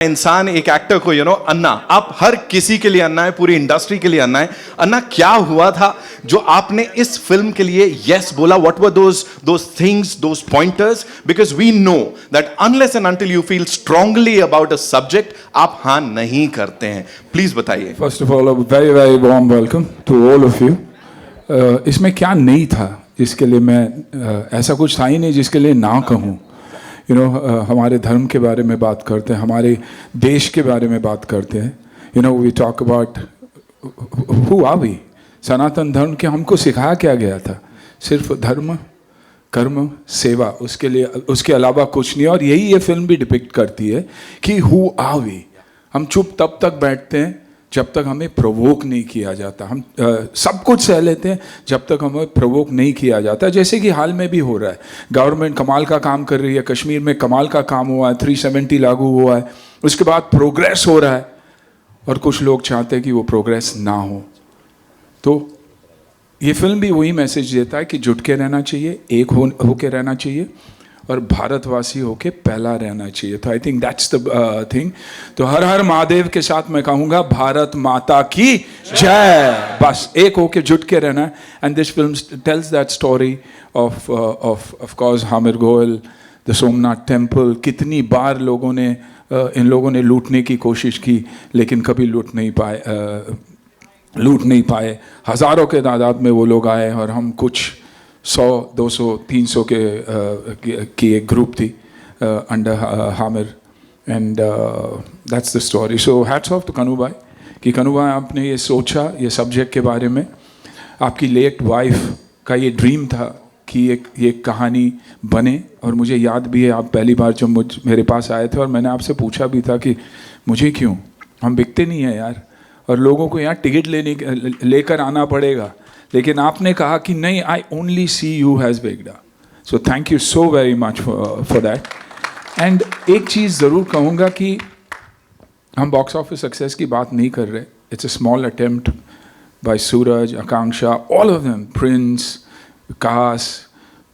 इंसान एक एक्टर को अन्ना, आप हर किसी के लिए अन्ना है, पूरी इंडस्ट्री के लिए अन्ना है। अन्ना, क्या हुआ था जो आपने इस फिल्म के लिए यस बोला? What were those things, those pointers? Because we know that unless and until you feel strongly about a subject, आप हाँ नहीं करते हैं। प्लीज बताइए। First of all very very warm welcome to all of you. इसमें क्या नहीं था जिसके लिए मैं ऐसा कुछ था ही नहीं जिसके लिए ना कहूँ। हमारे धर्म के बारे में बात करते हैं, हमारे देश के बारे में बात करते हैं। We talk about who are we. Sanatan Dharma के हमको सिखाया क्या गया था? सिर्फ धर्म, कर्म, सेवा, उसके अलावा कुछ नहीं। और यही ये फिल्म भी डिपिक्ट करती है कि हु आर वी। हम चुप तब तक बैठते हैं जब तक हमें प्रोवोक नहीं किया जाता। हम सब कुछ सह लेते हैं जब तक हमें प्रोवोक नहीं किया जाता, जैसे कि हाल में भी हो रहा है। गवर्नमेंट कमाल का काम कर रही है, कश्मीर में कमाल का काम हुआ है, 370 लागू हुआ है, उसके बाद प्रोग्रेस हो रहा है, और कुछ लोग चाहते हैं कि वो प्रोग्रेस ना हो। तो ये फिल्म भी वही मैसेज देता है कि जुट के रहना चाहिए, एक होके रहना चाहिए, और भारतवासी होके पहला रहना चाहिए। तो I think that's the thing. तो हर हर महादेव के साथ मैं कहूँगा भारत माता की जय। बस एक होके जुट के रहना है। And this film tells that story of course Hamir Goyal, the Somnath temple. कितनी बार इन लोगों ने लूटने की कोशिश की, लेकिन कभी लूट नहीं पाए। हज़ारों के तादाद में वो लोग आए, और हम कुछ 100, 200, 300 की एक ग्रुप थी under Hamir. And that's the story. So hats off to Kanhu भाई कि कन्हू भाई आपने ये सोचा, ये सब्जेक्ट के बारे में। आपकी लेट वाइफ का ये ड्रीम था कि ये कहानी बने, और मुझे याद भी है आप पहली बार जब मेरे पास आए थे, और मैंने आपसे पूछा भी था कि मुझे क्यों, हम बिकते नहीं हैं यार, और लोगों को यहाँ टिकट लेकर आना पड़ेगा। लेकिन आपने कहा कि नहीं, I only see you has Vegda. So thank you so very much for that. And एक चीज़ ज़रूर कहूँगा कि हम बॉक्स ऑफिस सक्सेस की बात नहीं कर रहे। It's a small attempt by Suraj, Akanksha, all of them, Prince, कास,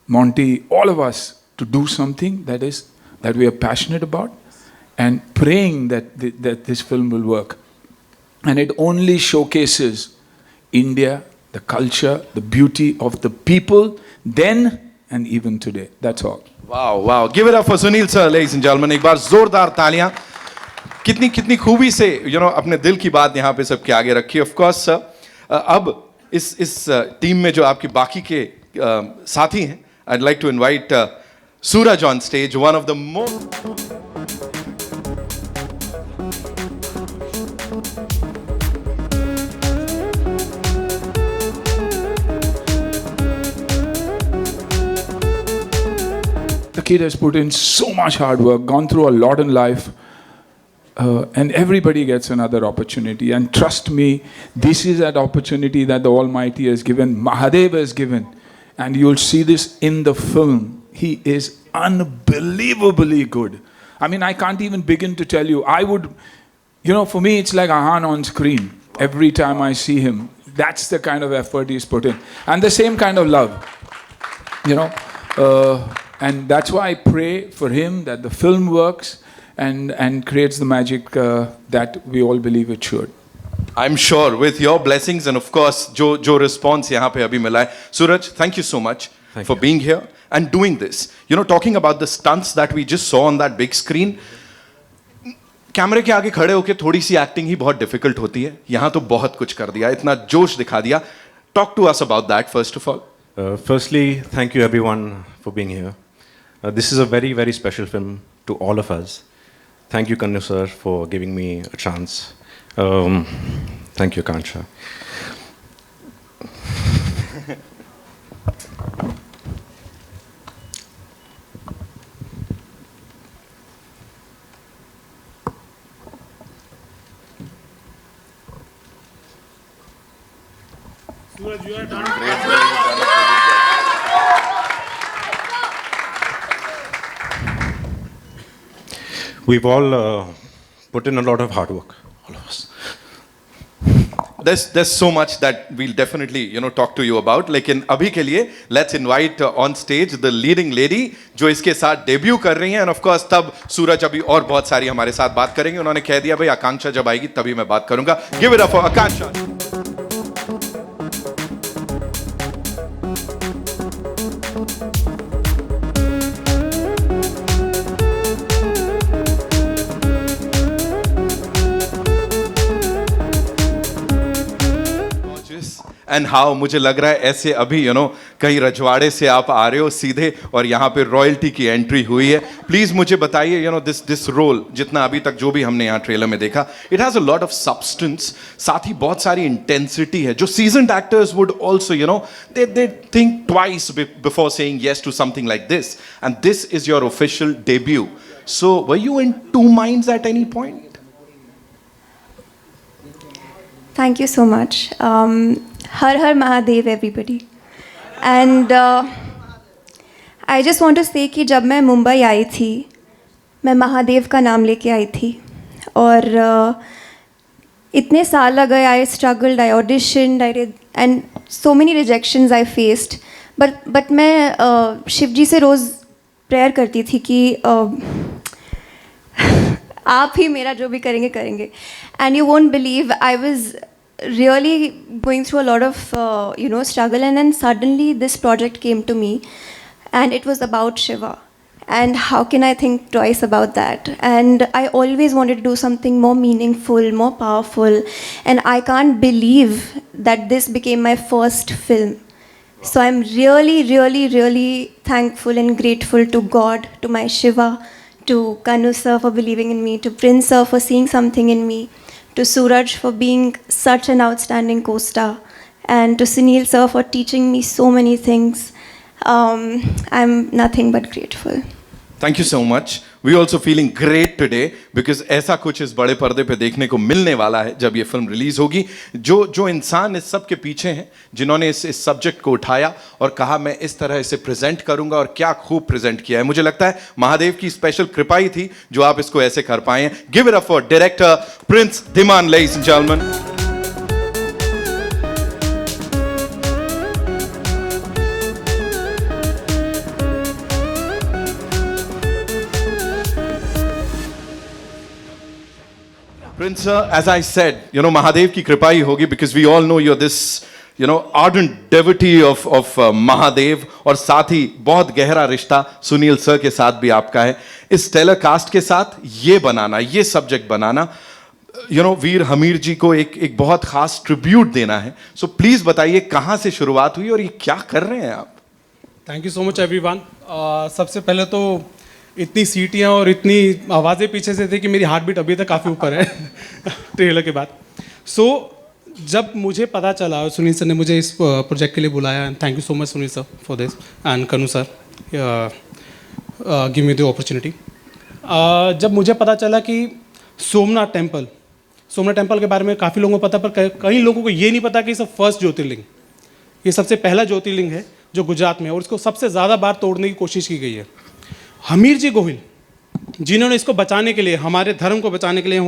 Monty, all of us, to do something that we are passionate about, and praying that this film will work. And it only showcases India, the culture, the beauty of the people then and even today. That's all. Wow. Give it up for Sunil sir, ladies and gentlemen. एक बार जोरदार तालियां। कितनी खूबी से अपने दिल की बात यहाँ पे सबके आगे रखी। ऑफ कोर्स सर, अब इस टीम में जो आपके बाकी के साथी हैं, I'd like to invite Suraj on stage, one of the most The kid has put in so much hard work, gone through a lot in life, and everybody gets another opportunity. And trust me, this is that opportunity that the Almighty has given, Mahadev has given. And you'll see this in the film. He is unbelievably good. I mean, I can't even begin to tell you. For me, it's like Ahan on screen. Every time I see him, that's the kind of effort he's put in. And the same kind of love. And that's why I pray for him that the film works and creates the magic that we all believe it should. I'm sure with your blessings and of course जो response यहाँ पे अभी मिला है. Suraj, thank you so much for being here and doing this. Talking about the stunts that we just saw on that big screen. कैमरे के आगे खड़े होके थोड़ी सी एक्टिंग ही बहुत डिफिकल्ट होती है. यहाँ तो बहुत कुछ कर दिया, इतना जोश दिखा दिया. Talk to us about that first of all. Firstly, thank you everyone for being here. This is a very, very special film to all of us. Thank you, Kannu sir, for giving me a chance. Thank you, Kansha. Suraj, you are done. We've all put in a lot of hard work, all of us. there's so much that we'll definitely talk to you about. लेकिन अभी के लिए let's invite on stage the leading lady जो इसके साथ debut कर रही हैं, and of course तब सूरज अभी और बहुत सारी हमारे साथ बात करेंगे. उन्होंने कह दिया भाई आकांक्षा जब आएगी तभी मैं बात करूंगा. Give it up for Akanksha. And how मुझे लग रहा है ऐसे अभी कहीं रजवाड़े से आप आ रहे हो सीधे और यहाँ पे रॉयल्टी की एंट्री हुई है. प्लीज मुझे बताइए दिस रोल जितना अभी तक जो भी हमने यहाँ ट्रेलर में देखा, it has a lot of substance, साथ ही बहुत सारी इंटेंसिटी है जो seasoned actors would also they think twice before saying yes to something like this, and this is your official debut. So were you in two minds at any point? Thank you so much. Har Har Mahadev, everybody. And I just want to say कि जब मैं मुंबई आई थी, मैं महादेव का नाम लेके आई थी और इतने साल लग गए. I struggled, I auditioned, I did, and so many rejections I faced. But मैं शिव जी से रोज़ प्रेयर करती थी कि आप ही मेरा जो भी करेंगे करेंगे. And you won't believe, I was really going through a lot of struggle, and then suddenly this project came to me and it was about Shiva, and how can I think twice about that? And I always wanted to do something more meaningful, more powerful, and I can't believe that this became my first film. So I'm really, really, really thankful and grateful to God, to my Shiva, to Kanu sir for believing in me, to Prince sir for seeing something in me, to Suraj for being such an outstanding co-star, and to Sunil sir for teaching me so many things. I'm nothing but grateful. Thank you so much. We also feeling great today because ऐसा कुछ इस बड़े पर्दे पे देखने को मिलने वाला है जब ये फिल्म रिलीज होगी. जो इंसान इस सब के पीछे हैं, जिन्होंने इस सब्जेक्ट को उठाया और कहा मैं इस तरह इसे प्रेजेंट करूंगा, और क्या खूब प्रेजेंट किया है. मुझे लगता है महादेव की स्पेशल कृपा ही थी जो आप इसको ऐसे कर पाए हैं. Give it up for director Prince Dhiman, ladies and gentleman. Prince sir, as I said, Mahadev की कृपा ही होगी because we all know you're this, ardent devotee of Mahadev, और साथ ही बहुत गहरा रिश्ता सुनील सर के साथ भी आपका है. इस टेलर कास्ट के साथ ये बनाना, ये सब्जेक्ट बनाना, वीर हमीर जी को एक बहुत खास ट्रिब्यूट देना है. सो प्लीज बताइए कहाँ से शुरुआत हुई और ये क्या कर रहे हैं आप? Thank you so much everyone. सबसे पहले तो इतनी सीटियाँ और इतनी आवाज़ें पीछे से थी कि मेरी हार्ट बीट अभी तक काफ़ी ऊपर है ट्रेलर के बाद. सो जब मुझे पता चला, सुनील सर ने मुझे इस प्रोजेक्ट के लिए बुलाया, and thank you so much Sunil sir for this, and Kanu sir give me the opportunity. जब मुझे पता चला कि सोमनाथ टेम्पल के बारे में काफ़ी लोगों को पता, पर कई लोगों को ये नहीं पता कि सब फर्स्ट ज्योतिर्लिंग, ये सबसे पहला ज्योतिर्लिंग है जो गुजरात में है, और इसको सबसे ज़्यादा बार तोड़ने की कोशिश की गई है. हमीर जी गोहिल, जिन्होंने इसको बचाने के लिए, हमारे धर्म को बचाने के लिए,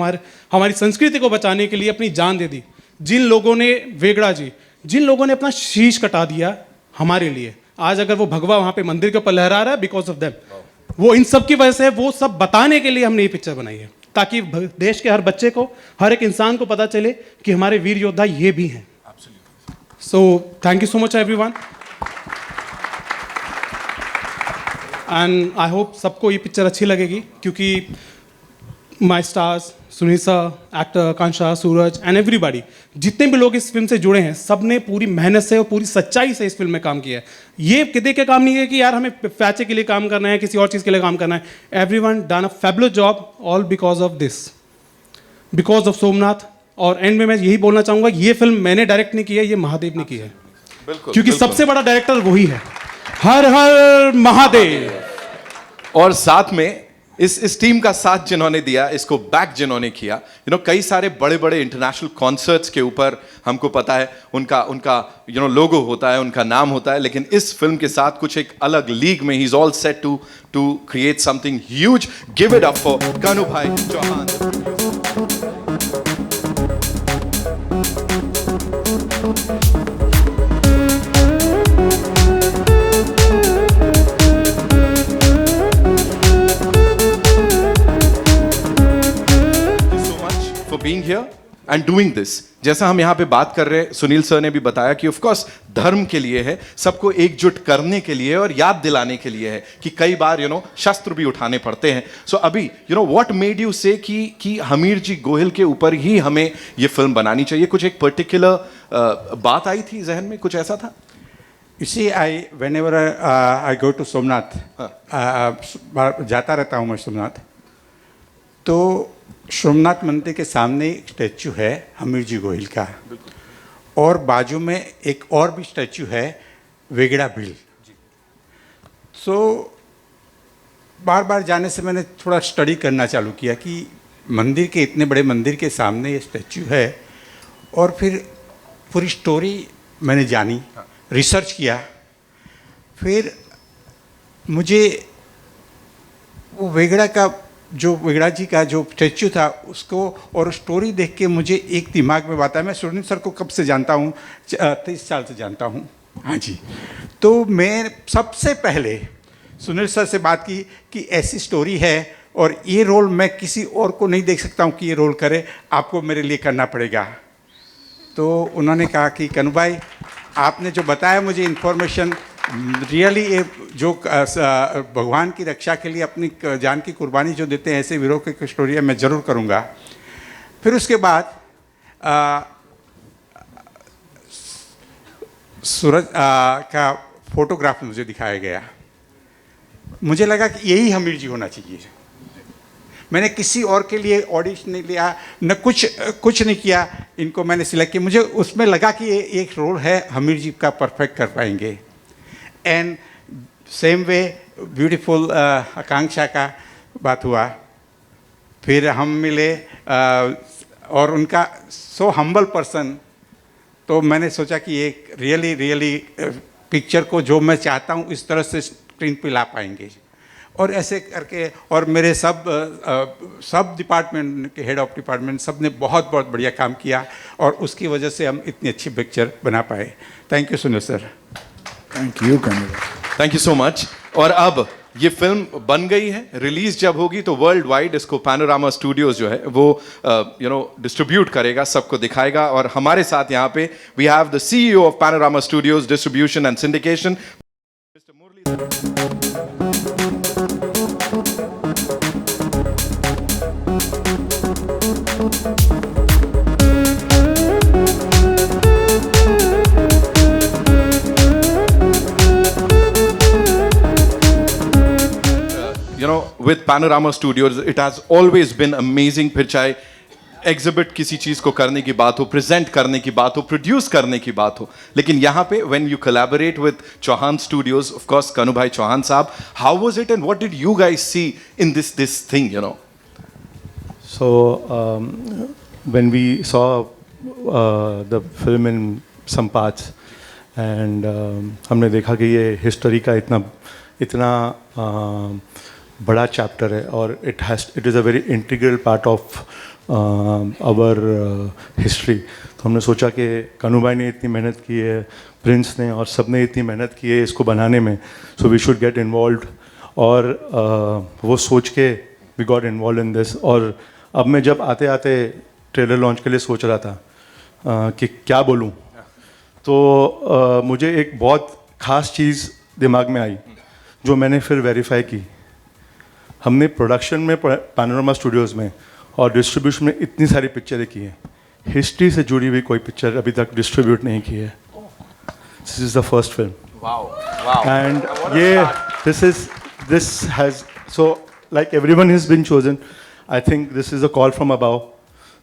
हमारी संस्कृति को बचाने के लिए अपनी जान दे दी. जिन लोगों ने, वेगड़ा जी, जिन लोगों ने अपना शीश कटा दिया हमारे लिए, आज अगर वो भगवा वहाँ पे मंदिर के ऊपर लहरा रहा है, बिकॉज ऑफ देम, वो इन सब की वजह से, वो सब बताने के लिए हमने ये पिक्चर बनाई है, ताकि देश के हर बच्चे को, हर एक इंसान को पता चले कि हमारे वीर योद्धा ये भी हैं. सो thank you so much everyone, and I hope सबको ये पिक्चर अच्छी लगेगी, क्योंकि माई stars, Sunil sir, actor Akanksha, Suraj and everybody, जितने भी लोग इस फिल्म से जुड़े हैं, सब ने पूरी मेहनत से और पूरी सच्चाई से इस फिल्म में काम किया है. ये किसी के काम नहीं है कि यार हमें पैचे के लिए काम करना है, किसी और चीज़ के लिए काम करना है. Everyone done a fabulous job, all because of this, because of Somnath. और एंड में मैं यही बोलना चाहूँगा, ये फिल्म मैंने डायरेक्ट नहीं की है, ये महादेव ने की है, क्योंकि सबसे बड़ा डायरेक्टर वही है. हर हर महादेव. और साथ में इस टीम का साथ जिन्होंने दिया, इसको बैक जिन्होंने किया, कई सारे बड़े बड़े इंटरनेशनल कॉन्सर्ट्स के ऊपर हमको पता है उनका लोगो होता है, उनका नाम होता है, लेकिन इस फिल्म के साथ कुछ एक अलग लीग में ही is all set to create something huge. Give it up for Kanu bhai Chauhan. for being here and doing this. जैसा हम यहाँ पे बात कर रहे हैं, सुनील सर ने भी बताया कि ऑफ कोर्स धर्म के लिए है, सबको एकजुट करने के लिए और याद दिलाने के लिए है कि कई बार शस्त्र भी उठाने पड़ते हैं. सो अभी व्हाट मेड यू से कि हमीर जी गोहिल के ऊपर ही हमें ये फिल्म बनानी चाहिए? कुछ एक पर्टिकुलर बात आई थी जहन में, कुछ ऐसा था? You see, whenever I go to Somnath, जाता रहता हूँ मैं सोमनाथ, तो सोमनाथ मंदिर के सामने एक स्टैचू है हमीर जी गोहिल का, और बाजू में एक और भी स्टैचू है वेगड़ा भील. सो बार बार जाने से मैंने थोड़ा स्टडी करना चालू किया कि मंदिर के, इतने बड़े मंदिर के सामने ये स्टैचू है, और फिर पूरी स्टोरी मैंने जानी, रिसर्च किया. फिर मुझे वो वेगड़ा जी का जो स्टैचू था उसको और स्टोरी देख के मुझे एक दिमाग में बात है. मैं सुनील सर को कब से जानता हूँ? 23 साल से जानता हूँ. हाँ जी. तो मैं सबसे पहले सुनील सर से बात की कि ऐसी स्टोरी है और ये रोल मैं किसी और को नहीं देख सकता हूँ कि ये रोल करे, आपको मेरे लिए करना पड़ेगा. तो उन्होंने कहा कि कनु भाई, आपने जो बताया मुझे इन्फॉर्मेशन, रियली ये जो भगवान की रक्षा के लिए अपनी जान की कुर्बानी जो देते हैं, ऐसे वीरों की स्टोरी मैं ज़रूर करूँगा. फिर उसके बाद सूरज का फोटोग्राफ मुझे दिखाया गया. मुझे लगा कि यही हमीर जी होना चाहिए. मैंने किसी और के लिए ऑडिशन नहीं लिया, न कुछ नहीं किया. इनको मैंने सिलेक्ट किया. मुझे उसमें लगा कि ये एक रोल है, हमीर जी का परफेक्ट कर पाएंगे. एंड सेम वे ब्यूटीफुल आकांक्षा का बात हुआ. फिर हम मिले और उनका सो हम्बल पर्सन. तो मैंने सोचा कि एक रियली पिक्चर को जो मैं चाहता हूँ इस तरह से स्क्रीन पे ला पाएंगे. और ऐसे करके, और मेरे सब डिपार्टमेंट के हेड ऑफ डिपार्टमेंट सब ने बहुत बढ़िया काम किया, और उसकी वजह से हम इतनी अच्छी पिक्चर बना पाए. Thank you Sunil sir. Thank you Kanu. Thank you so much. और अब ये फिल्म बन गई है, रिलीज जब होगी तो वर्ल्ड वाइड इसको पैनोरामा स्टूडियोज जो है वो डिस्ट्रीब्यूट करेगा, सबको दिखाएगा. और हमारे साथ यहाँ पे we have the CEO of Panorama Studios distribution and syndication, mister Murali. With Panorama Studios, it has always been amazing. फिर चाहे एग्जिबिट किसी चीज को करने की बात हो, प्रेजेंट करने की बात हो, प्रोड्यूस करने की बात हो, लेकिन यहाँ पे when you collaborate with Chauhan Studios, of course कनु भाई चौहान साहब, how was it and what did you guys see in this thing, So when we saw the film in some parts, and हमने देखा कि ये हिस्ट्री का इतना बड़ा चैप्टर है, और it is a very integral part of our history. तो हमने सोचा कि कनु भाई ने इतनी मेहनत की है, प्रिंस ने और सब ने इतनी मेहनत की है इसको बनाने में, so we should get involve. और वो सोच के we got involve in this. और अब मैं जब आते आते ट्रेलर लॉन्च के लिए सोच रहा था कि क्या बोलूं, तो मुझे एक बहुत ख़ास चीज़ दिमाग में आई जो मैंने फिर वेरीफाई की. हमने प्रोडक्शन में पैनोरामा स्टूडियोज़ में और डिस्ट्रीब्यूशन में इतनी सारी पिक्चरें की हैं, हिस्ट्री से जुड़ी हुई कोई पिक्चर अभी तक डिस्ट्रीब्यूट नहीं की है. This is the first film. And ये this has, so like everyone has been chosen, I think this is a call from above.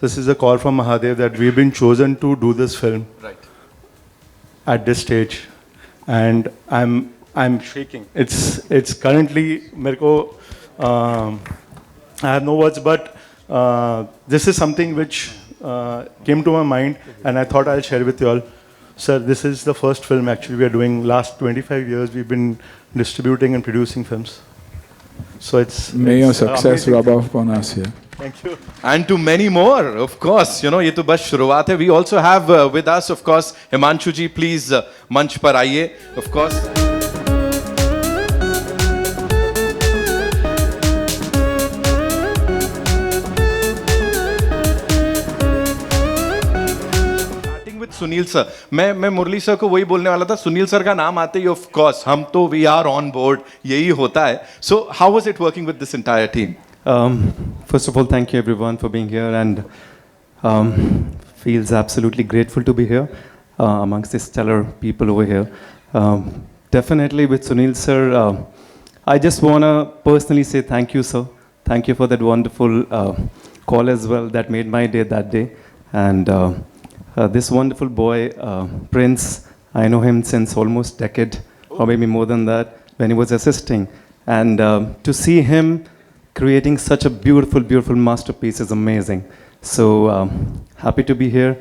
This is a call from Mahadev that we've been chosen to do this film at this stage, and I'm shaking. It's currently मेरे को I have no words, but this is something which came to my mind, and I thought I'll share with you all. Sir, this is the first film actually we are doing. Last 25 years we've been distributing and producing films. So May your success amazing. rub off on us here. Thank you. And to many more, of course. ये तो बस शुरुआत है. We also have with us, of course, Himanshu ji. Please मंच पर आइए. Of course. Sunil sir, मैं मुरली sir को वही बोलने वाला था, सुनील सर का नाम आते ही ऑफ कोर्स हम तो वी आर ऑन बोर्ड, यही होता है. So how was it working with this entire team? First of all, thank you everyone for being here, and feels absolutely grateful to be here amongst the stellar people over here. Definitely with Sunil sir, I just want to personally say thank you, sir. Thank you for that wonderful call as well that made my day that day. And this wonderful boy, Prince, I know him since almost decade or maybe more than that when he was assisting. And to see him creating such a beautiful, beautiful masterpiece is amazing. So happy to be here,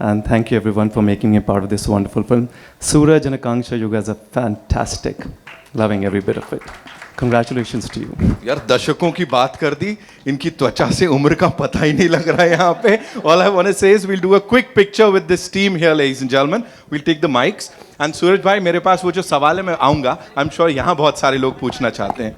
and thank you everyone for making me part of this wonderful film. Suraj and Akanksha, you guys are fantastic. Loving every bit of it. Congratulations to you. यार दशकों की बात कर दी, इनकी त्वचा से उम्र का पता ही नहीं लग रहा है यहाँ पे. All I want to say is we'll do a quick picture with this team here, ladies and gentlemen. We'll take the mics. And सूरज भाई, मेरे पास वो जो सवाल है मैं आऊँगा. I'm sure यहाँ बहुत सारे लोग पूछना चाहते हैं.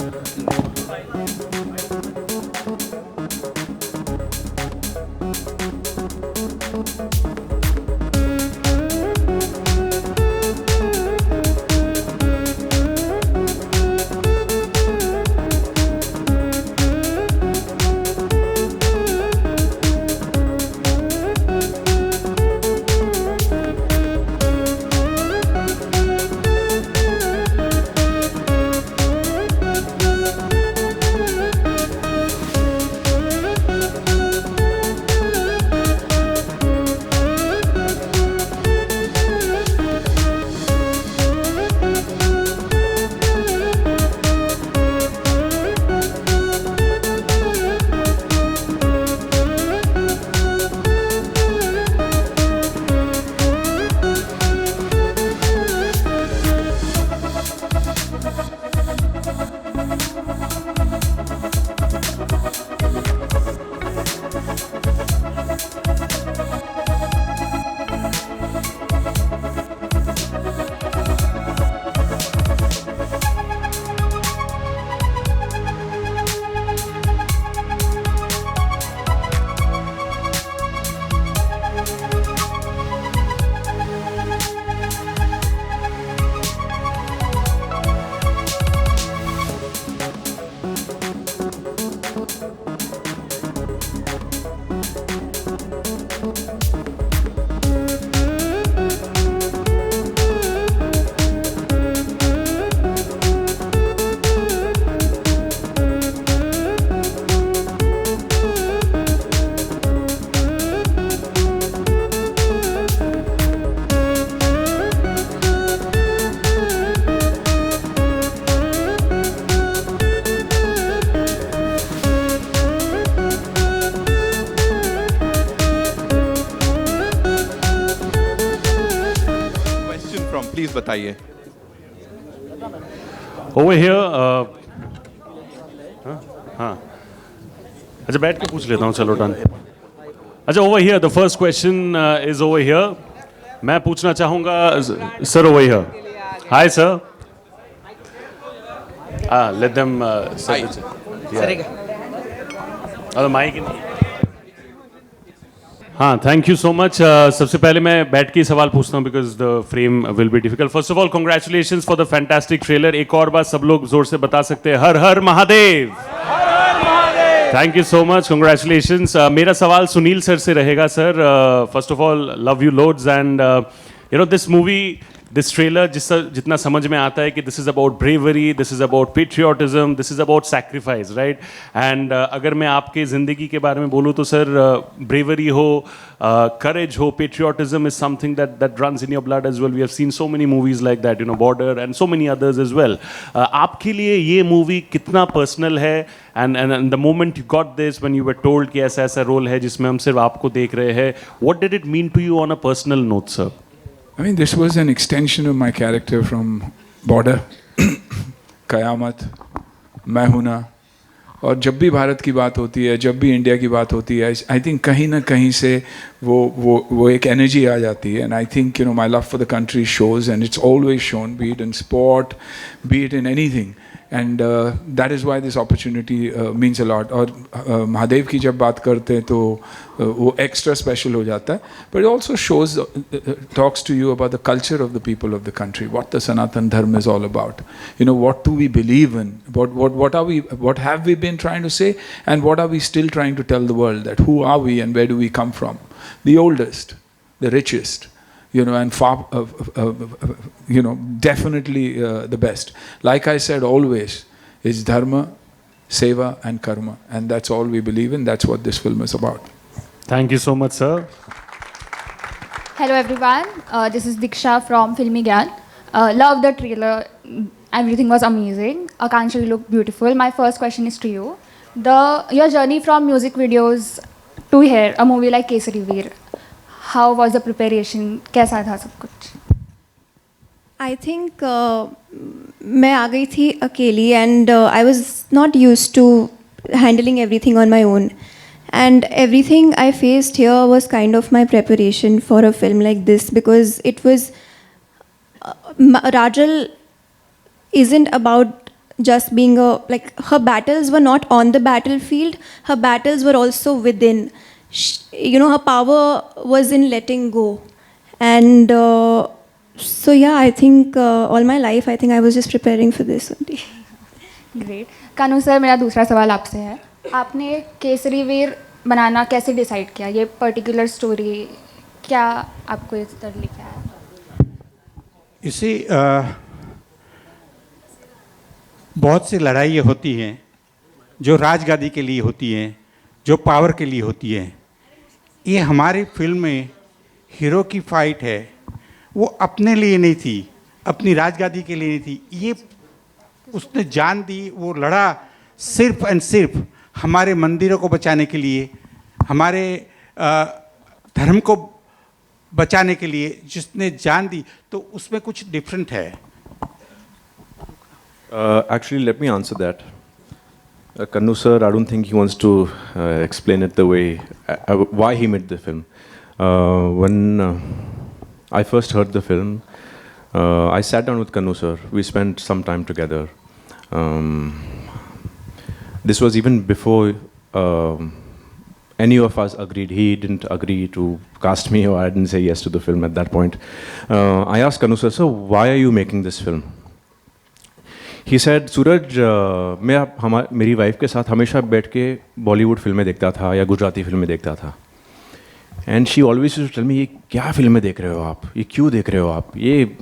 प्लीज बताइए. Over here, हाँ, अच्छा बैठ के पूछ लेता हूँ, चलो डन. अच्छा, over here, the first question is over here. मैं पूछना चाहूँगा, sir over here. Hi sir. Let them say it. Yeah. Mic नहीं. हाँ, थैंक यू सो मच. सबसे पहले मैं बैठ के ही सवाल पूछता हूँ because the frame will be difficult. First of all congratulations for the fantastic trailer. एक और बार सब लोग जोर से बता सकते हैं, हर हर Mahadev. Thank you so much, congratulations. मेरा सवाल सुनील सर से रहेगा. Sir, first of all love you loads and you know this movie, this trailer जितना समझ में आता है कि this is about bravery, this is about patriotism, this is about sacrifice, right. And अगर मैं आपके ज़िंदगी के बारे में बोलूँ तो सर, ब्रेवरी हो, courage हो, patriotism is something that runs in your blood as well. We have seen so many movies like that, you know, Border and so many others as well. आपके लिए ये मूवी कितना personal है? And the moment you got this, when you were told कि ऐसा ऐसा role है जिसमें हम सिर्फ आपको देख रहे हैं, what did it mean to you on a personal note, sir? I mean, this was an extension of my character from Border, Kayamat, मैं हूं ना. और जब भी भारत की बात होती है, जब भी इंडिया की बात होती है, आई थिंक कहीं ना कहीं से वो एक एनर्जी आ जाती है. And I think, you know, my love for the country shows and it's always shown, B it in sport, B it in anything. And that is why this opportunity means a lot. और महादेव की जब बात करते हैं तो वो extra special हो जाता है. But it also shows talks to you about the culture of the people of the country, what the Sanatan Dharma is all about. You know, what do we believe in? What have we been trying to say, and what are we still trying to tell the world? That who are we and where do we come from? The oldest, the richest, you know, and far, you know, definitely the best. Like I said, always is dharma, seva, and karma, and that's all we believe in. That's what this film is about. Thank you so much, sir. Hello everyone, this is Diksha from Filmy Gyan. Love the trailer, everything was amazing. Akanksha, you look beautiful. My first question is to you. Your journey from music videos to here, a movie like Kesari Veer, how was the preparation? कैसा था सब कुछ? I think मैं आ गई थी अकेली and I was not used to handling everything on my own. And everything I faced here was kind of my preparation for a film like this, because it was Rajal isn't about just being like, her battles were not on the battlefield, her battles were also within. You know, her power was in letting go. And so yeah, I think all my life I think I was just preparing for this only. Great. Kanu sir, मेरा दूसरा सवाल आपसे है. आपने केसरी वीर बनाना कैसे decide किया? ये particular story क्या आपको इस तरह लिखा है? इसी बहुत सी लड़ाइयाँ होती हैं जो राजगादी के लिए होती हैं, जो पावर के लिए होती हैं. ये हमारी फिल्म में हीरो की फाइट है, वो अपने लिए नहीं थी, अपनी राजगादी के लिए नहीं थी. ये उसने जान दी, वो लड़ा सिर्फ एंड सिर्फ हमारे मंदिरों को बचाने के लिए, हमारे धर्म को बचाने के लिए जिसने जान दी. तो उसमें कुछ डिफरेंट है. Actually, let me answer that. Kannu sir, I don't think he wants to explain it the way why he made the film. When I first heard the film, I sat down with Kannu sir. We spent some time together. This was even before any of us agreed. He didn't agree to cast me, or I didn't say yes to the film at that point. I asked Kannu sir, so why are you making this film? He said, सूरज, मैं मेरी wife के साथ हमेशा बैठ के बॉलीवुड फिल्में देखता था या गुजराती फिल्में देखता था. And she always used to tell me, ये क्या फिल्में देख रहे हो आप, ये क्यों देख रहे हो आप, ये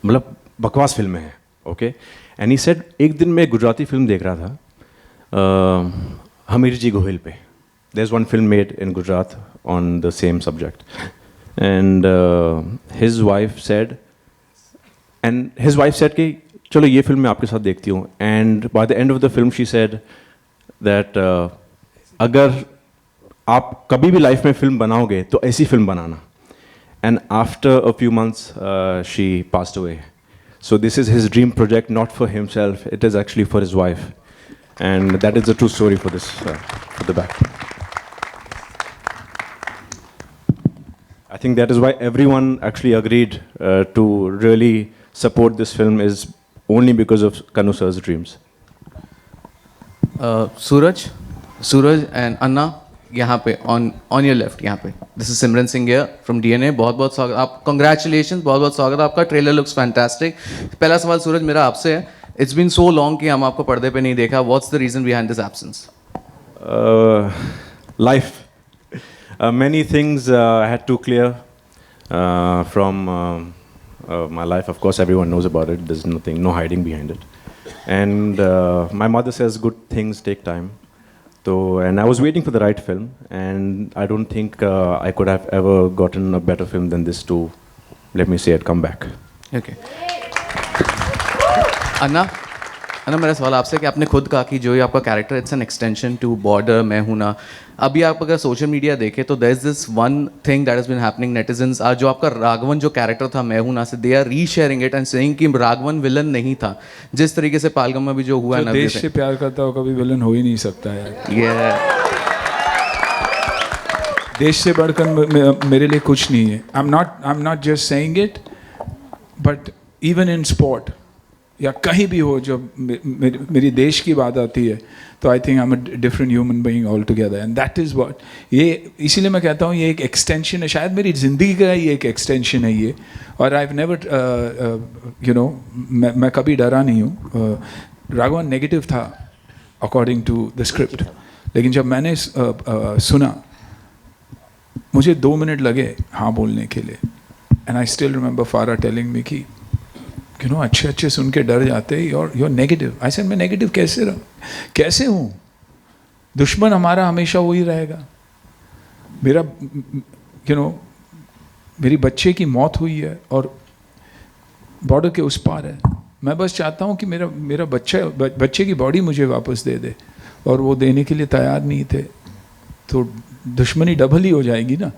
मतलब बकवास फिल्में हैं. ओके. एंड ही सेड, एक दिन मैं गुजराती फिल्म देख रहा था हमीर जी गोहिल पे. There is one film made in Gujarat on the same subject. And his wife said कि चलो ये फिल्म मैं आपके साथ देखती हूँ. And by the end of the film she said that अगर आप कभी भी लाइफ में फिल्म बनाओगे तो ऐसी film banana. And after a few months she passed away. So this is his dream project, not for himself. It is actually for his wife, and that is the true story for this, for the back. I think that is why everyone actually agreed to really support this film, is only because of Kannu sir's dreams. Suraj and Anna, यहाँ पे on your left, यहाँ पे. This is Simran Singh here from DNA. बहुत बहुत स्वागत आप. Congratulations, बहुत बहुत स्वागत आपका. Trailer looks fantastic. पहला सवाल सूरज मेरा आपसे है. It's been so long कि हम आपको पर्दे पे नहीं देखा. What's the reason behind this absence? Life. Many things I had to clear from my life. Of course, everyone knows about it. There's nothing, no hiding behind it. And my mother says good things take time. So, and I was waiting for the right film, and I don't think I could have ever gotten a better film than this to, let me say it, come back. Okay. अन्ना मेरा सवाल आपसे कि आपने खुद कहा कि जो ये आपका character it's an extension to Border मैं हूं ना. अभी आप अगर सोशल मीडिया देखें तो there is this one thing that has been happening. Netizens जो आपका राघवन जो कैरेक्टर था मैं हूं ना से, they are resharing it and saying कि राघवन विलन नहीं था. जिस तरीके से पालगम में भी जो हुआ ना, देश से प्यार करता हो कभी विलन हो ही नहीं सकता यार. ये देश से बढ़कर मेरे लिए कुछ नहीं है. I am not just saying it, but even in sport, या कहीं भी हो, जब मेरी देश की बात आती है तो I think I am a different human being all together, and that is what ये, इसीलिए मैं कहता हूँ ये एक एक्सटेंशन है, शायद मेरी ज़िंदगी का ही एक एक्सटेंशन है ये। और I have never you know, मैं कभी डरा नहीं हूँ। राघवन नेगेटिव था अकॉर्डिंग टू द स्क्रिप्ट, लेकिन जब मैंने सुना, मुझे 2 मिनट लगे हाँ बोलने के लिए, एंड आई स्टिल रिमेंबर फारा टेलिंग मी कि यू नो अच्छे अच्छे सुन के डर जाते, योर नेगेटिव। आई सेड मैं नेगेटिव कैसे हूँ? दुश्मन हमारा हमेशा वही रहेगा। मेरा यू नो मेरी बच्चे की मौत हुई है और बॉर्डर के उस पार है। मैं बस चाहता हूँ कि मेरा बच्चे की बॉडी मुझे वापस दे दे, और वो देने के लिए तैयार नहीं थे, तो दुश्मनी डबल ही हो जाएगी ना।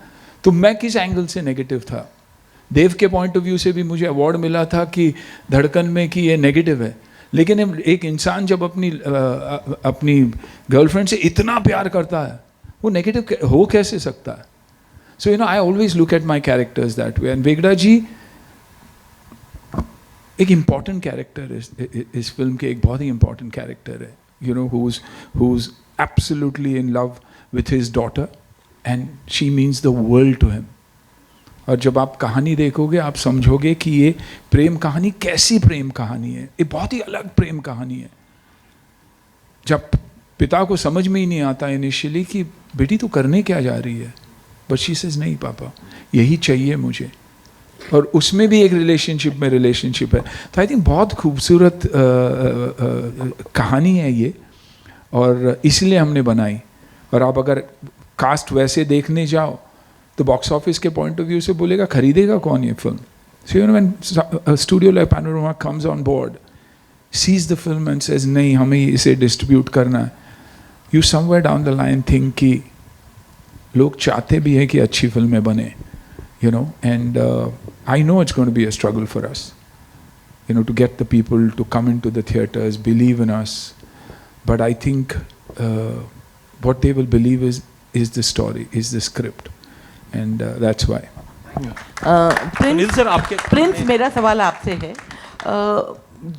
तो मैं किस एंगल से नेगेटिव था? देव के पॉइंट ऑफ व्यू से भी मुझे अवार्ड मिला था कि धड़कन में कि ये नेगेटिव है, लेकिन एक इंसान जब अपनी गर्लफ्रेंड से इतना प्यार करता है, वो नेगेटिव हो कैसे सकता है? So you know I always look at my characters that way, and Vegda ji एक इम्पॉर्टेंट कैरेक्टर इस फिल्म के, एक बहुत ही इम्पॉर्टेंट कैरेक्टर है, you know, who is absolutely in love with his daughter and she means the world to him. और जब आप कहानी देखोगे आप समझोगे कि ये प्रेम कहानी कैसी प्रेम कहानी है, ये बहुत ही अलग प्रेम कहानी है। जब पिता को समझ में ही नहीं आता इनिशियली कि बेटी तू करने क्या जा रही है, बट शी सेज नहीं पापा यही चाहिए मुझे, और उसमें भी एक रिलेशनशिप है। तो आई थिंक बहुत खूबसूरत कहानी है ये, और इसलिए हमने बनाई। और आप अगर कास्ट वैसे देखने जाओ तो बॉक्स ऑफिस के पॉइंट ऑफ व्यू से बोलेगा खरीदेगा कौन ये film? So you know when studio like Panorama comes on board, sees the film and says नहीं हमें इसे डिस्ट्रीब्यूट करना है, you somewhere down the line think कि लोग चाहते भी हैं कि अच्छी फिल्में बने, you know, and I know it's going to be a struggle for us, you know, to get the people to come into the theaters, believe in us, but I think what they will believe is the story, is the script, and that's why. Sunil sir आपके Prince, मेरा सवाल आपसे है,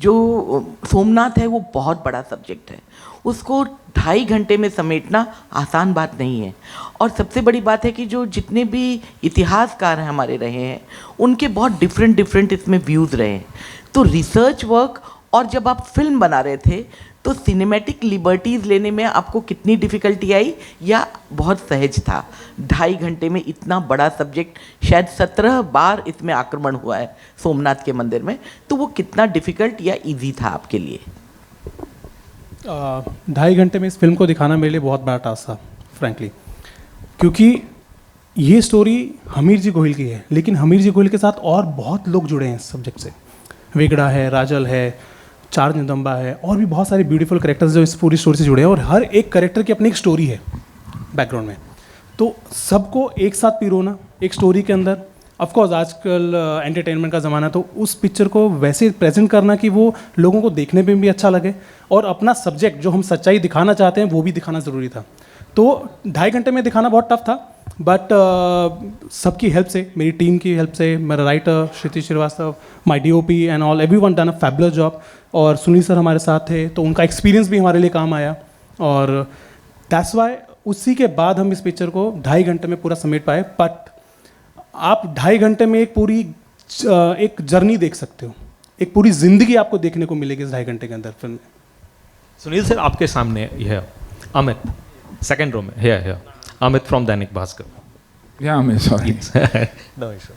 जो सोमनाथ है वो बहुत बड़ा सब्जेक्ट है, उसको 2.5 घंटे में समेटना आसान बात नहीं है। और सबसे बड़ी बात है कि जो जितने भी इतिहासकार हैं हमारे रहे हैं, उनके बहुत डिफरेंट इसमें व्यूज़ रहे हैं। तो रिसर्च वर्क, और जब आप फिल्म बना रहे थे तो सिनेमैटिक लिबर्टीज़ लेने में आपको कितनी डिफ़िकल्टी आई, या बहुत सहज था? 2.5 घंटे में इतना बड़ा सब्जेक्ट, शायद 17 बार इसमें आक्रमण हुआ है सोमनाथ के मंदिर में, तो वो कितना डिफ़िकल्ट या ईजी था आपके लिए? 2.5 घंटे में इस फिल्म को दिखाना मेरे लिए बहुत बड़ा टास्क था फ्रैंकली, क्योंकि ये स्टोरी हमीर जी गोहिल की है, लेकिन हमीर जी गोहिल के साथ और बहुत लोग जुड़े हैं इस सब्जेक्ट से। वेगड़ा है, राजल है, चार निदम्बा है, और भी बहुत सारे ब्यूटीफुल कैरेक्टर्स जो इस पूरी स्टोरी से जुड़े हैं, और हर एक कैरेक्टर की अपनी एक स्टोरी है बैकग्राउंड में। तो सबको एक साथ पिरोना एक स्टोरी के अंदर, ऑफकोर्स आजकल एंटरटेनमेंट का ज़माना, तो उस पिक्चर को वैसे प्रेजेंट करना कि वो लोगों को देखने में भी अच्छा लगे, और अपना सब्जेक्ट जो हम सच्चाई दिखाना चाहते हैं वो भी दिखाना ज़रूरी था। तो 2.5 घंटे में दिखाना बहुत टफ था, बट सबकी हेल्प से, मेरी टीम की हेल्प से, मेरा writer Kshitij Srivastava, my DOP and all, everyone done a fabulous job, और सुनील सर हमारे साथ थे, तो उनका एक्सपीरियंस भी हमारे लिए काम आया, और दैट्स वाई उसी के बाद हम इस पिक्चर को 2.5 घंटे में पूरा समेट पाए। बट आप 2.5 घंटे में एक पूरी एक जर्नी देख सकते हो, एक पूरी ज़िंदगी आपको देखने को मिलेगी इस 2.5 घंटे के अंदर फिल्म में। सुनील सर आपके सामने यह अमित सेकंड रो में, है अमित फ्रॉम दैनिक भास्कर। या मैं सॉरी नो इशू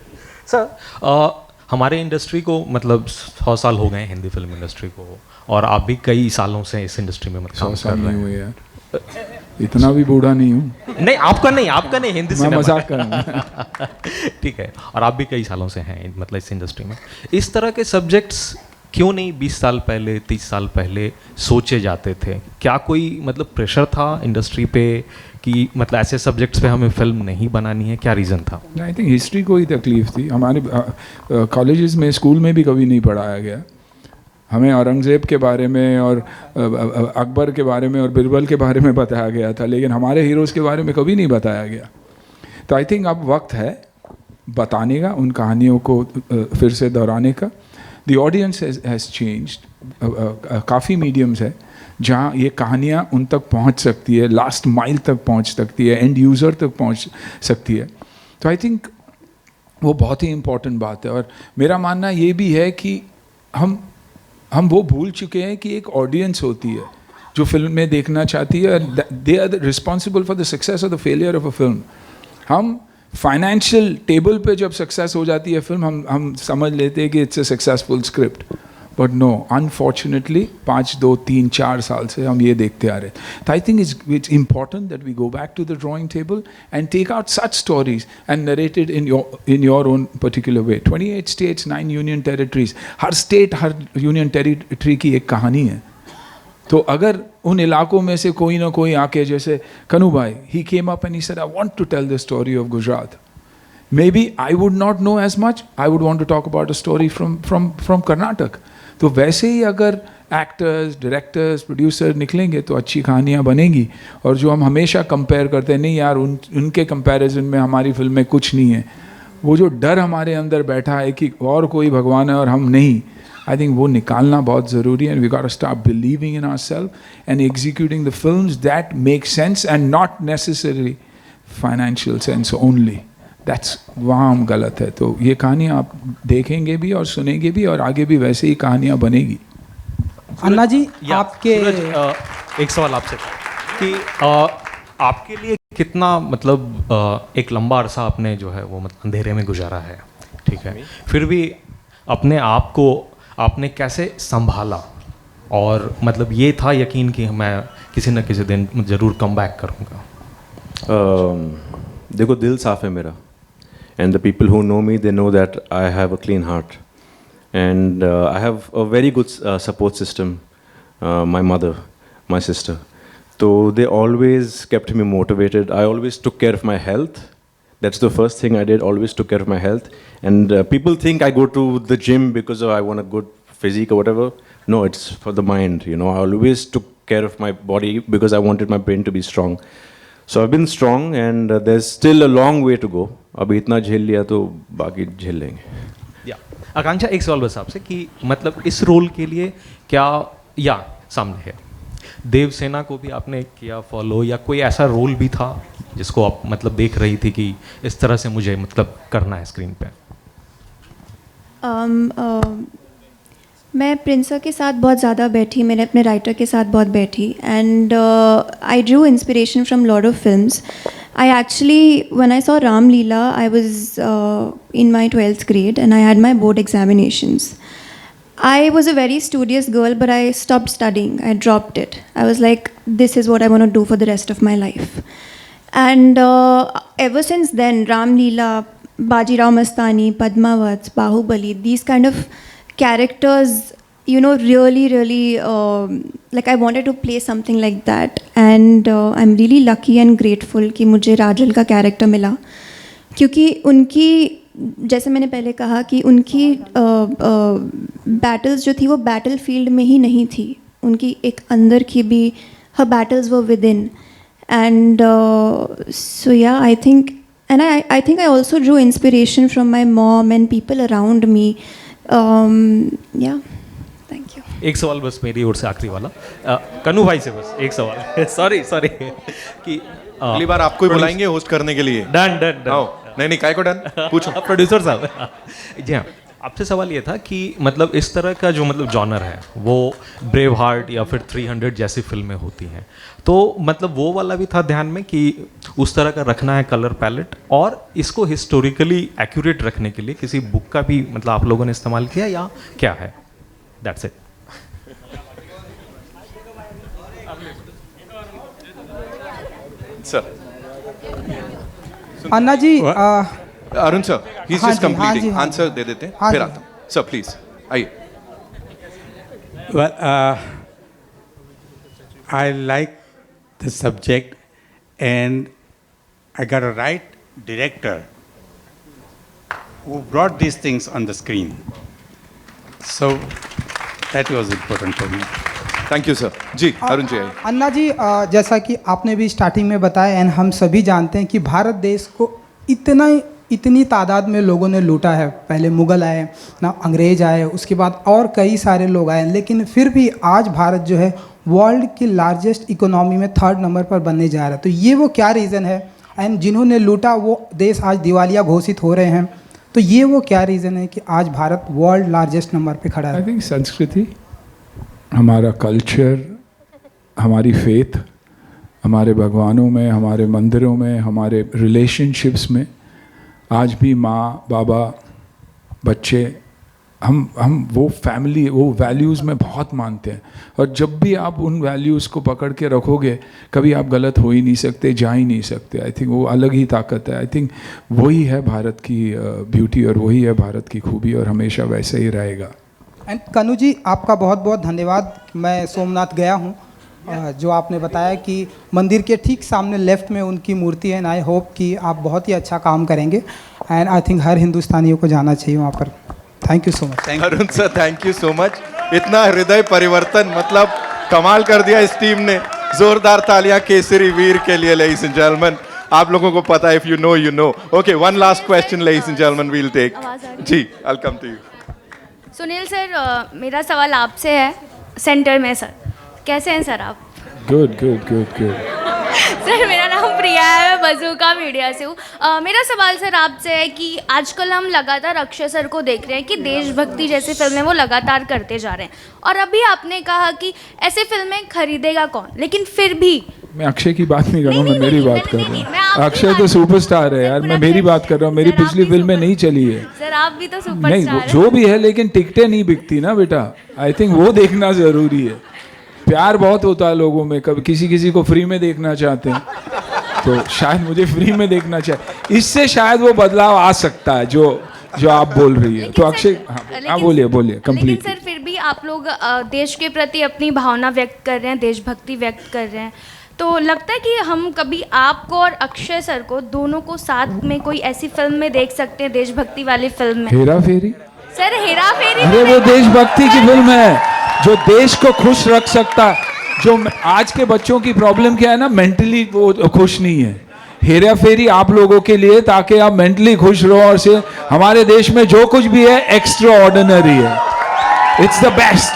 सर। हमारे इंडस्ट्री को मतलब 100 साल हो गए हिंदी फिल्म इंडस्ट्री को, और आप भी कई सालों से इस इंडस्ट्री में मतलब 100 साल नहीं हुए यार, इतना भी बूढ़ा नहीं हूँ। नहीं आपका नहीं हिंदी मैं सिनेमा मजाक कर रहा हूँ। ठीक है, और आप भी कई सालों से हैं मतलब इस इंडस्ट्री में। इस तरह के सब्जेक्ट्स क्यों नहीं 20 साल पहले 30 साल पहले सोचे जाते थे? क्या कोई मतलब प्रेशर था इंडस्ट्री पे कि मतलब ऐसे सब्जेक्ट्स पे हमें फिल्म नहीं बनानी है? क्या रीज़न था? आई थिंक हिस्ट्री को ही तकलीफ थी। हमारे कॉलेजेस में, स्कूल में भी कभी नहीं पढ़ाया गया। हमें औरंगज़ेब के बारे में और अकबर के बारे में और बिरबल के बारे में बताया गया था, लेकिन हमारे हीरोज़ के बारे में कभी नहीं बताया गया। तो आई थिंक अब वक्त है बताने का, उन कहानियों को फिर से दोहराने का। The audience has changed. काफ़ी मीडियम्स है जहाँ ये कहानियाँ उन तक पहुँच सकती है, लास्ट माइल तक पहुँच सकती है, एंड यूज़र तक पहुँच सकती है। तो आई थिंक वो बहुत ही इम्पॉर्टेंट बात है। और मेरा मानना ये भी है कि हम वो भूल चुके हैं कि एक ऑडियंस होती है जो फिल्म में देखना चाहती है, they are responsible for the success और the failure of a film. हम फाइनेंशियल टेबल पे जब सक्सेस हो जाती है फिल्म, हम समझ लेते हैं कि it's a successful script, but no, unfortunately 5, 2, 3, 4 साल से हम ये देखते आ रहे हैं। तो I think it's important that we go back to the drawing table and take out such stories and narrated in your own particular way. 28 states, 9 union territories, हर state, हर यूनियन टेरिटरी की एक कहानी है। तो अगर उन इलाकों में से कोई ना कोई आके, जैसे कनू भाई, he came up and he said I want to tell the story of Gujarat, maybe I would not know as much, I would want to talk about a story from Karnataka। तो वैसे ही अगर एक्टर्स, डायरेक्टर्स, प्रोड्यूसर निकलेंगे तो अच्छी कहानियाँ बनेंगी। और जो हम हमेशा कंपेयर करते हैं, नहीं यार उनके कंपैरिजन में हमारी फिल्म में कुछ नहीं है, वो जो डर हमारे अंदर बैठा है कि और कोई भगवान है और हम नहीं, आई थिंक वो निकालना बहुत ज़रूरी है। We got to start believing in ourselves and executing the films that make sense and not necessary financial sense only. That's वहाँ हम गलत है। तो ये कहानियाँ आप देखेंगे भी और सुनेंगे भी, और आगे भी वैसे ही कहानियाँ बनेगी। अन्ना जी, आपके एक सवाल आपसे कि आपके लिए कितना मतलब एक लंबा अरसा आपने जो है वो मतलब अंधेरे में गुजारा है, ठीक है, फिर भी अपने आप को आपने कैसे संभाला, और मतलब ये था यकीन कि मैं किसी न किसी दिन ज़रूर कम बैक करूँगा? देखो, दिल साफ है मेरा, and the people who know me, they know that I have a clean heart, and I have a very good support system. My mother, my sister, so they always kept me motivated. I always took care of my health. That's the first thing I did, always took care of my health. And people think I go to the gym because I want a good physique or whatever. No, it's for the mind, you know. I always took care of my body because I wanted my brain to be strong. So I've been strong, and there's still a long way to go. अभी इतना झेल लिया तो बाकी झेल लेंगे। आकांक्षा, एक सवाल बस आपसे कि मतलब इस रोल के लिए क्या, या सामने है देवसेना को भी आपने किया फॉलो, या कोई ऐसा रोल भी था जिसको आप मतलब देख रही थी कि इस तरह से मुझे मतलब करना है स्क्रीन पे? मैं प्रिंसा के साथ बहुत ज़्यादा बैठी, मैंने अपने राइटर के साथ बहुत बैठी, and I drew inspiration from lot of films. I actually, when I saw Ram Leela, I was in my 12th grade and I had my board examinations. I was a very studious girl, but I stopped studying. I dropped it. I was like, this is what I want to do for the rest of my life. And ever since then, Ram Leela, Bajirao Mastani, Padmavat, Bahubali, these kind of characters, you know, really like I wanted to play something like that, and I'm really lucky and grateful कि मुझे राजल का character मिला, क्योंकि उनकी, जैसे मैंने पहले कहा कि उनकी बैटल्स जो थी वो बैटल फील्ड में ही नहीं थी, उनकी एक अंदर की भी, her battles were within, and so yeah, I think, and I think I also drew inspiration from my mom and people around me. Yeah. Thank you. एक सवाल बस मेरी ओर से आखिरी वाला, कनू भाई से बस एक सवाल। सॉरी कि अगली बार आपको ही बुलाएंगे होस्ट करने के लिए। डन। नहीं काय को डन, पूछो। प्रोड्यूसर साहब। जी हाँ, आपसे सवाल ये था कि मतलब इस तरह का जो मतलब जॉनर है वो ब्रेव हार्ट या फिर 300 जैसी फिल्में होती हैं, तो मतलब वो वाला भी था ध्यान में कि उस तरह का रखना है कलर पैलेट, और इसको हिस्टोरिकली एक्यूरेट रखने के लिए किसी बुक का भी मतलब आप लोगों ने इस्तेमाल किया या क्या है? That's it. Sir, Anna ji, Arun sir, he is just completing, answer दे देते हैं फिर आता हूं। सर प्लीज आइए। Well, I like the subject, and I got a right director who brought these things on the screen. So that was important for me. Thank you sir. जी अरुण जी आइए। अन्ना जी, जैसा कि आपने भी स्टार्टिंग में बताया, एंड हम सभी जानते हैं कि भारत देश को इतना इतनी तादाद में लोगों ने लूटा है, पहले मुग़ल आए ना, अंग्रेज़ आए, उसके बाद और कई सारे लोग आए, लेकिन फिर भी आज भारत जो है वर्ल्ड की लार्जेस्ट इकोनॉमी में 3rd नंबर पर बनने जा रहा है। तो ये वो क्या रीज़न है? एंड जिन्होंने लूटा वो देश आज दिवालिया घोषित हो रहे हैं, तो ये वो क्या रीज़न है कि आज भारत वर्ल्ड लार्जेस्ट नंबर पे खड़ा है? आई थिंक संस्कृति, हमारा कल्चर, हमारी फेथ, हमारे भगवानों में, हमारे मंदिरों में, हमारे रिलेशनशिप्स में आज भी माँ बाबा बच्चे हम वो फैमिली, वो वैल्यूज़ में बहुत मानते हैं। और जब भी आप उन वैल्यूज़ को पकड़ के रखोगे कभी आप गलत हो ही नहीं सकते, जा ही नहीं सकते। आई थिंक वो अलग ही ताकत है। आई थिंक वही है भारत की ब्यूटी और वही है भारत की खूबी और हमेशा वैसे ही रहेगा। एंड कनु जी, आपका बहुत बहुत धन्यवाद। मैं सोमनाथ गया हूँ, जो आपने बताया कि मंदिर के ठीक सामने लेफ्ट में उनकी मूर्ति है। एंड आई होप कि आप बहुत ही अच्छा काम करेंगे एंड आई थिंक हर हिंदुस्तानियों को जाना चाहिए वहाँ पर। Thank you so much. Arun sir, thank you so much. इतना हृदय परिवर्तन, मतलब कमाल कर दिया इस टीम ने। जोरदार तालियां केसरी वीर के लिए, लेडीज एंड जेंटलमैन। आप लोगों को पता है, if you know you know. Okay, one last question ladies and gentlemen we'll take. जी, I will come to you. Sunil sir, मेरा सवाल आपसे है, सेंटर में सर। कैसे हैं सर आप? Good good good good. Sir, मेरा नाम प्रिया है, मैं बजूका मीडिया से हूँ। मेरा सवाल सर आपसे है कि आजकल हम लगातार अक्षय सर को देख रहे हैं कि देशभक्ति जैसी फिल्में वो लगातार करते जा रहे हैं, और अभी आपने कहा कि ऐसी फिल्में खरीदेगा कौन, लेकिन फिर भी मैं अक्षय की बात नहीं कर रहा हूँ, मैं मेरी बात कर रहा हूँ। अक्षय तो बात- सुपरस्टार है यार, मैं मेरी बात कर रहा हूँ। मेरी सर, आप पिछली भी फिल्में नहीं चली है। सर आप भी तो नहीं, सुपरस्टार वो हैं। जो भी है, लेकिन टिकटें नहीं बिकती ना बेटा। आई थिंक वो देखना ज़रूरी है। प्यार बहुत होता है लोगों में, कभी किसी किसी को फ्री में देखना चाहते हैं, तो शायद मुझे फ्री में देखना चाहिए। इससे शायद वो बदलाव आ सकता है जो आप बोल रही है। तो अक्षय, हाँ बोलिए बोलिए, कंप्लीट। लेकिन सर फिर भी आप लोग देश के प्रति अपनी भावना व्यक्त कर रहे हैं, देशभक्ति व्यक्त कर रहे हैं, तो लगता है कि हम कभी आपको और अक्षय सर को दोनों को साथ में कोई ऐसी फिल्म में देख सकते हैं, देशभक्ति वाली फिल्म में? हेरा फेरी। सर, हेरा फेरी अरे वो देशभक्ति की फिल्म है जो देश को खुश रख सकता। जो आज के बच्चों की प्रॉब्लम क्या है ना, मेंटली वो खुश नहीं है। हेरा फेरी आप लोगों के लिए, ताकि आप मेंटली खुश रहो, और से हमारे देश में जो कुछ भी है एक्स्ट्रा ऑर्डिनरी है। It's the best.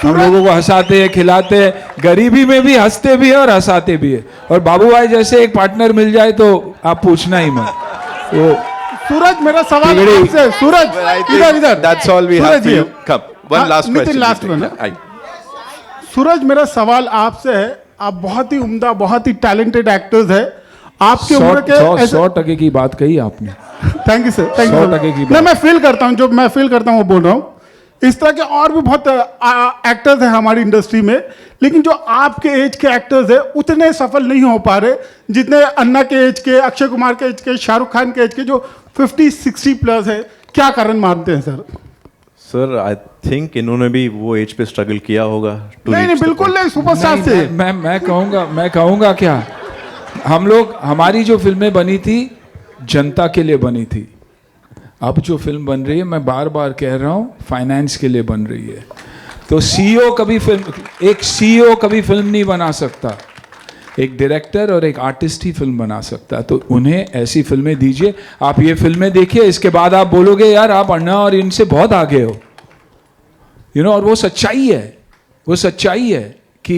हम लोगों को हंसाते हैं, खिलाते हैं, गरीबी में भी हंसते भी है और हंसाते भी है। और बाबू भाई जैसे एक पार्टनर मिल जाए तो आप पूछना ही मत। वो सूरज, मेरा सवाल आपसे, सूरज इधर that's all we have to come. One last question, last one. Suraj, मेरा सवाल आपसे है, आप बहुत ही उम्दा, बहुत ही टैलेंटेड एक्टर्स है। आपकी उम्र के 100% की बात कही आपने। Thank you sir, thank you. 100% की नहीं, मैं फील करता हूँ, जो मैं फील करता हूँ वो बोल रहा हूँ। इस तरह के और भी बहुत एक्टर्स हैं हमारी इंडस्ट्री में, लेकिन जो आपके एज के एक्टर्स हैं उतने सफल नहीं हो पा रहे जितने अन्ना के एज के, अक्षय कुमार के एज के, शाहरुख खान के एज के, जो 50-60 प्लस है। क्या कारण मानते हैं सर? सर, आई थिंक इन्होंने भी वो एज पे स्ट्रगल किया होगा। नहीं, बिल्कुल नहीं, सुपरस्टार से। मैं कहूँगा क्या, हम लोग, हमारी जो फिल्में बनी थी जनता के लिए बनी थी। अब जो फिल्म बन रही है, मैं बार बार कह रहा हूँ, फाइनेंस के लिए बन रही है। तो एक सीईओ कभी फिल्म नहीं बना सकता, एक डायरेक्टर और एक आर्टिस्ट ही फिल्म बना सकता है। तो उन्हें ऐसी फिल्में दीजिए। आप ये फिल्में देखिए, इसके बाद आप बोलोगे यार आप अन्ना और इनसे बहुत आगे हो, और वो सच्चाई है। वो सच्चाई है कि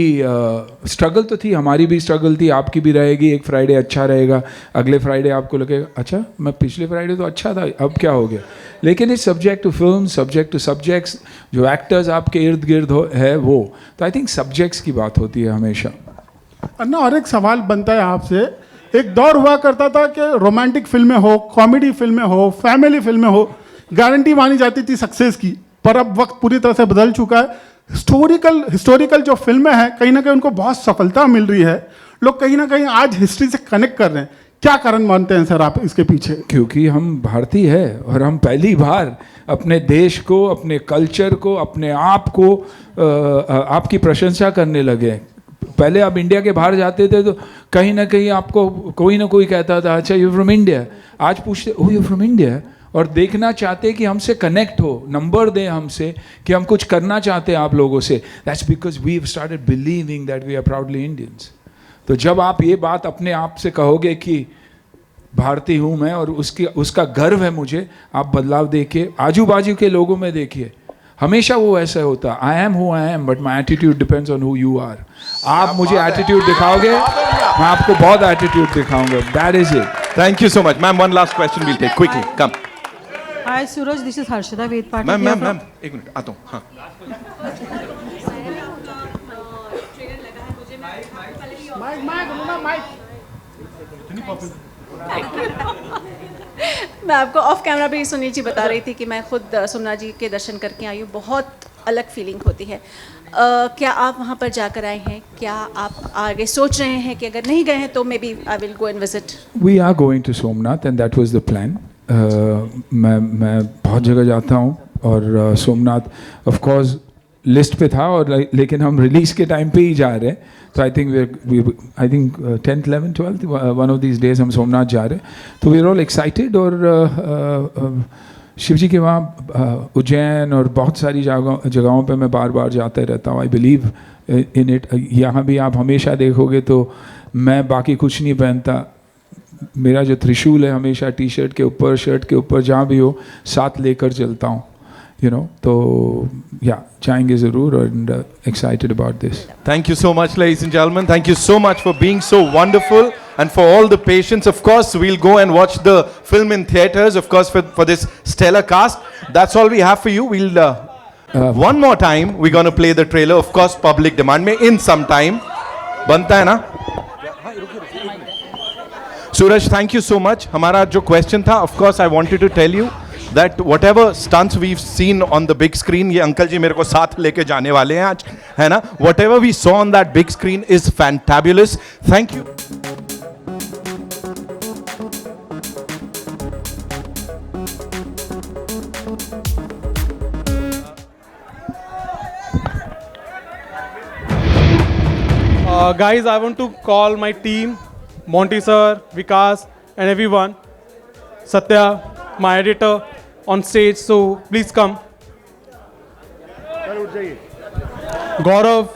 स्ट्रगल तो थी, हमारी भी स्ट्रगल थी, आपकी भी रहेगी। एक फ्राइडे अच्छा रहेगा, अगले फ्राइडे आपको लगेगा अच्छा मैं पिछले फ्राइडे तो अच्छा था, अब क्या हो गया। लेकिन इस subject to film, subject to subjects, जो एक्टर्स आपके इर्द गिर्द है वो, तो आई थिंक सब्जेक्ट्स की बात होती है हमेशा। अन्ना, और एक सवाल बनता है आपसे। एक दौर हुआ करता था कि रोमांटिक फिल्में हो, कॉमेडी फिल्में हो, फैमिली फिल्में हो, गारंटी मानी जाती थी सक्सेस की। पर अब वक्त पूरी तरह से बदल चुका है। हिस्टोरिकल जो फिल्में हैं, कहीं ना कहीं उनको बहुत सफलता मिल रही है। लोग कहीं ना कहीं आज हिस्ट्री से कनेक्ट कर रहे हैं। क्या कारण मानते हैं सर आप इसके पीछे? क्योंकि हम भारतीय हैं और हम पहली बार अपने देश को, अपने कल्चर को, अपने आप को आपकी प्रशंसा करने लगे। पहले आप इंडिया के बाहर जाते थे तो कहीं ना कहीं आपको कोई ना कोई कहता था अच्छा यू फ्रॉम इंडिया। आज पूछते ओ यू फ्रॉम इंडिया, और देखना चाहते कि हमसे कनेक्ट हो, नंबर दें हमसे कि हम कुछ करना चाहते हैं आप लोगों से। That's because we have started believing that we are proudly Indians. तो जब आप ये बात अपने आप से कहोगे कि भारतीय हूँ मैं और उसका गर्व है मुझे। आप बदलाव देखिए, आजू बाजू के लोगों में देखिए, हमेशा वो ऐसा होता है। I am who I am but my attitude depends on who you are. आप मुझे एटीट्यूड दिखाओगे, मैं आपको बहुत एटीट्यूड दिखाऊंगा। That is it. Thank you so much. Ma'am, one last question we'll take quickly. Come. Hi Suraj, this is Harshada Vedpati. Ma'am, एक minute आता हूँ। हाँ। मैं आपको ऑफ कैमरा भी सुनील जी बता रही थी कि मैं खुद सोमनाथ जी के दर्शन करके आई हूँ, बहुत अलग फीलिंग होती है। क्या आप वहाँ पर जाकर आए हैं? क्या आप आगे सोच रहे हैं कि अगर नहीं गए हैं तो maybe I will go and visit? We are going to Somnath and that was the plan. मैं बहुत जगह जाता हूँ और सोमनाथ ऑफ कोर्स लिस्ट पे था, और लेकिन हम रिलीज के टाइम पे ही जा रहे हैं। तो I think 10th 11th 12th one of these days हम सोमनाथ जा रहे हैं। तो वी आर ऑल एक्साइटेड। और शिव जी के वहाँ उज्जैन और बहुत सारी जगहों पे मैं बार बार जाते रहता हूँ। I believe in it. यहाँ भी आप हमेशा देखोगे तो मैं बाकी कुछ नहीं पहनता, मेरा जो त्रिशूल है हमेशा टी शर्ट के ऊपर, शर्ट के ऊपर, जहाँ भी हो साथ लेकर चलता हूँ, you know. तो yeah, जाएंगे ज़रूर and excited about this. Thank you so much, ladies and gentlemen. Thank you so much for being so wonderful and for all the patience. Of course, we'll go and watch the film in theaters, of course, for this stellar cast. That's all we have for you. We'll one more time we're going to play the trailer. Of course, public demand में in some time. बनता है ना? Suraj, thank you so much. हमारा जो question था, of course, I wanted to tell you that whatever stunts we've seen on the big screen, ये uncle जी मेरे को साथ लेके जाने वाले हैं आज, है ना? Whatever we saw on that big screen is fantabulous. Thank you. Guys, I want to call my team, Monty sir, Vikas, and everyone. Satya, my editor, on stage, so please come. Gaurav,